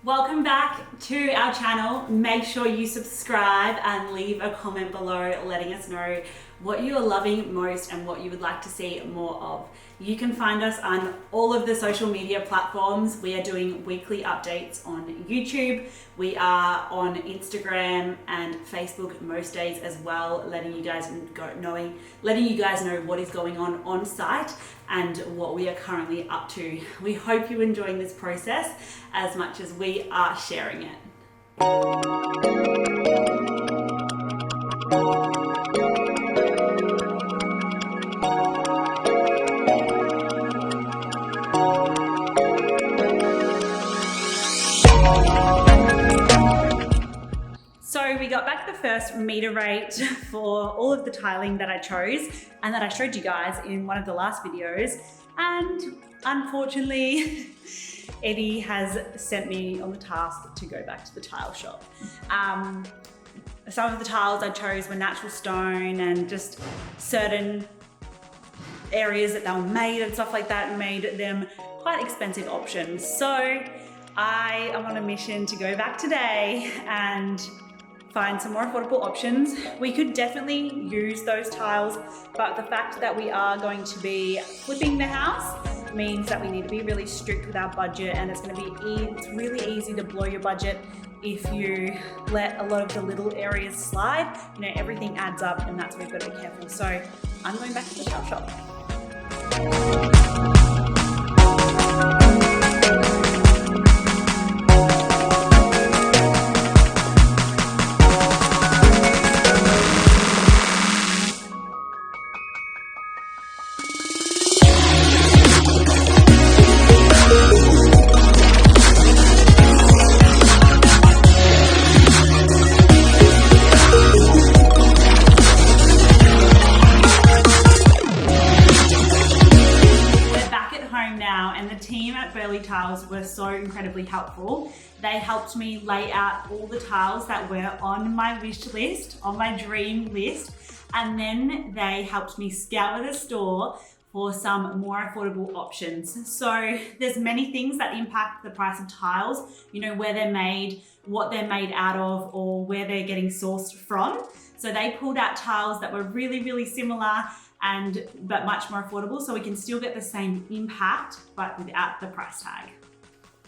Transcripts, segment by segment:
Welcome back to our channel. Make sure you subscribe and leave a comment below letting us know what you are loving most and what you would like to see more of. You can find us on all of the social media platforms. We are doing weekly updates on YouTube. We are on Instagram and Facebook most days as well, letting you guys know what is going on site and what we are currently up to. We hope you're enjoying this process as much as we are sharing it. So we got back the first meter rate for all of the tiling that I chose and that I showed you guys in one of the last videos. And unfortunately, Eddie has sent me on the task to go back to the tile shop. Some of the tiles I chose were natural stone and just certain areas that they were made and stuff like that made them quite expensive options. So I am on a mission to go back today and find some more affordable options. We could definitely use those tiles, but the fact that we are going to be flipping the house means that we need to be really strict with our budget, and it's really easy to blow your budget if you let a lot of the little areas slide. You know, everything adds up, and that's why we've got to be careful. So I'm going back to the tile shop. Tiles were so incredibly helpful. They helped me lay out all the tiles that were on my wish list, on my dream list, and then they helped me scour the store for some more affordable options. So there's many things that impact the price of tiles, you know, where they're made, what they're made out of, or where they're getting sourced from. So they pulled out tiles that were really similar but much more affordable, so we can still get the same impact but without the price tag.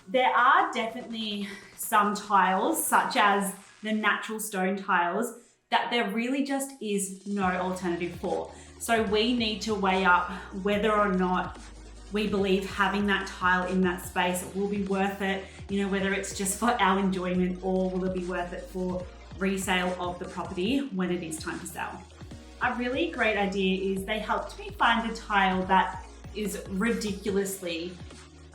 There are definitely some tiles, such as the natural stone tiles, that there really just is no alternative for. So we need to weigh up whether or not we believe having that tile in that space will be worth it, you know, whether it's just for our enjoyment or will it be worth it for resale of the property when it is time to sell. A really great idea is they helped me find a tile that is ridiculously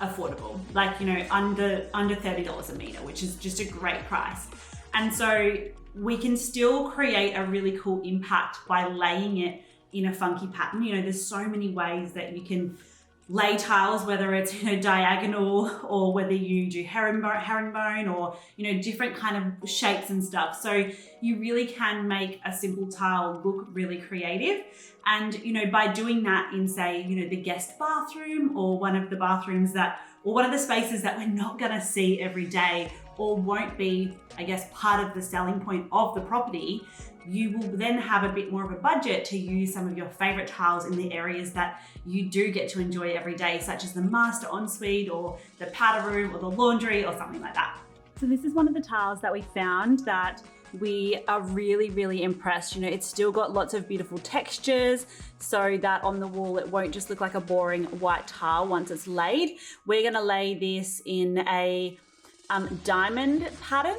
affordable, like, you know, under $30 a meter, which is just a great price. And so we can still create a really cool impact by laying it in a funky pattern. You know, there's so many ways that you can lay tiles, whether it's, you know, diagonal or whether you do herringbone or, you know, different kind of shapes and stuff. So you really can make a simple tile look really creative. And, you know, by doing that in, say, you know, the guest bathroom or one of the bathrooms or one of the spaces that we're not gonna see every day or won't be, I guess, part of the selling point of the property, you will then have a bit more of a budget to use some of your favorite tiles in the areas that you do get to enjoy every day, such as the master ensuite or the powder room or the laundry or something like that. So this is one of the tiles that we found that we are really impressed. You know, it's still got lots of beautiful textures so that on the wall it won't just look like a boring white tile once it's laid. We're gonna lay this in a diamond pattern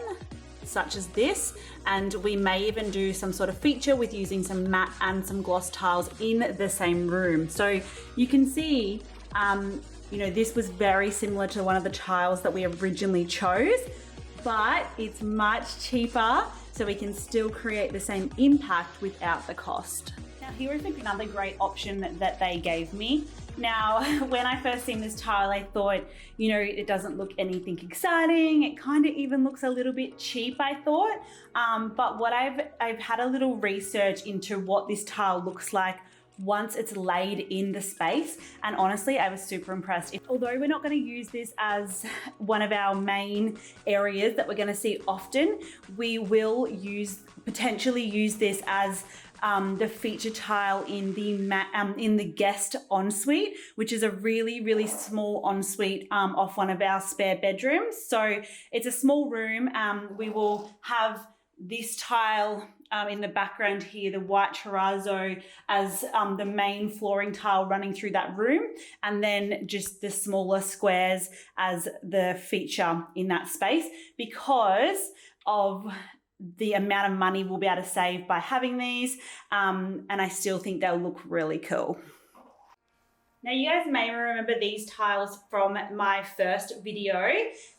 such as this, and we may even do some sort of feature with using some matte and some gloss tiles in the same room. So you can see, you know, this was very similar to one of the tiles that we originally chose, but it's much cheaper, so we can still create the same impact without the cost. Now here is another great option that they gave me. Now, when I first seen this tile, I thought, you know, it doesn't look anything exciting. It kind of even looks a little bit cheap, I thought. But what I've had a little research into what this tile looks like once it's laid in the space. And honestly, I was super impressed. Although we're not going to use this as one of our main areas that we're going to see often, we will potentially use this as the feature tile in the guest ensuite, which is a really, really small ensuite off one of our spare bedrooms. So it's a small room. We will have this tile in the background here, the white terrazzo as the main flooring tile running through that room, and then just the smaller squares as the feature in that space, because of the amount of money we'll be able to save by having these, and I still think they'll look really cool. Now, you guys may remember these tiles from my first video.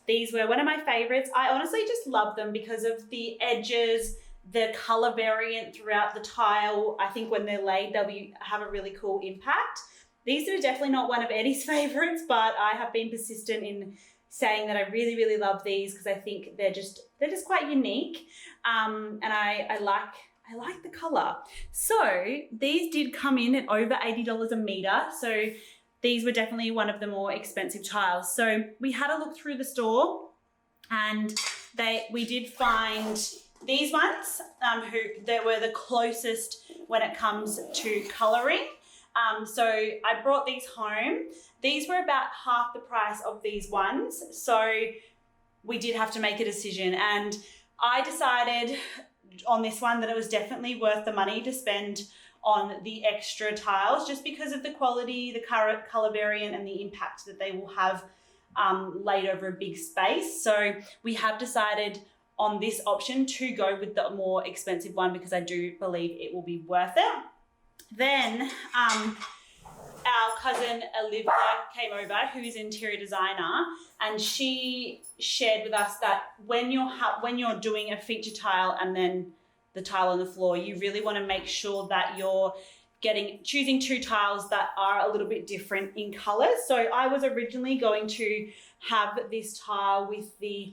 These were one of my favorites. I honestly just love them because of the edges, the color variant throughout the tile. I think when they're laid, they'll have a really cool impact. These are definitely not one of Eddie's favorites, but I have been persistent in saying that I really, really love these because I think they're just quite unique, and I like the color. So these did come in at over $80 a meter. So these were definitely one of the more expensive tiles. So we had a look through the store, and we did find these ones they were the closest when it comes to coloring. So I brought these home. These were about half the price of these ones. So we did have to make a decision, and I decided on this one that it was definitely worth the money to spend on the extra tiles, just because of the quality, the color variant, and the impact that they will have laid over a big space. So we have decided on this option to go with the more expensive one because I do believe it will be worth it. Then our cousin Olivia came over, who is an interior designer, and she shared with us that when you're doing a feature tile and then the tile on the floor, you really want to make sure that you're choosing two tiles that are a little bit different in colors. So I was originally going to have this tile with the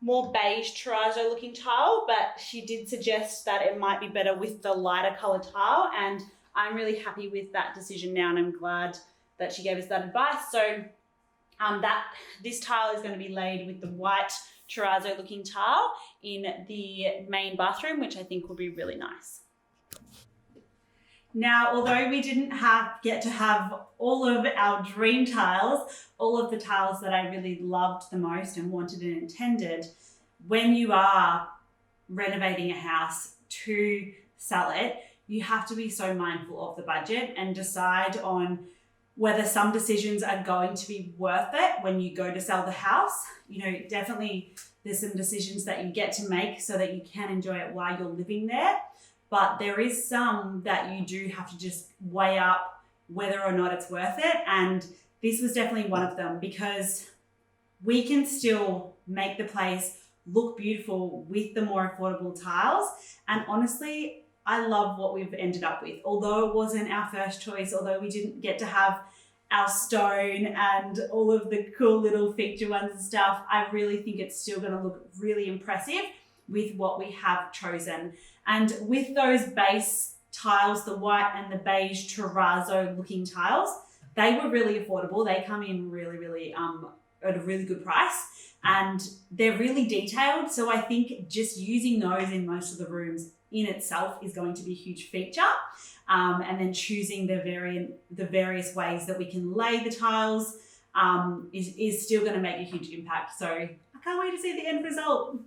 more beige terrazzo looking tile, but she did suggest that it might be better with the lighter color tile, and I'm really happy with that decision now, and I'm glad that she gave us that advice. So this tile is going to be laid with the white terrazzo looking tile in the main bathroom, which I think will be really nice. Now, although we didn't get to have all of our dream tiles, all of the tiles that I really loved the most and wanted and intended, when you are renovating a house to sell it, you have to be so mindful of the budget and decide on whether some decisions are going to be worth it when you go to sell the house. You know, definitely there's some decisions that you get to make so that you can enjoy it while you're living there. But there is some that you do have to just weigh up whether or not it's worth it. And this was definitely one of them, because we can still make the place look beautiful with the more affordable tiles. And honestly, I love what we've ended up with. Although it wasn't our first choice, although we didn't get to have our stone and all of the cool little feature ones and stuff, I really think it's still going to look really impressive with what we have chosen. And with those base tiles, the white and the beige terrazzo looking tiles, they were really affordable. They come in really, really at a really good price, and they're really detailed. So I think just using those in most of the rooms in itself is going to be a huge feature. And then choosing the various ways that we can lay the tiles is still going to make a huge impact. So I can't wait to see the end result.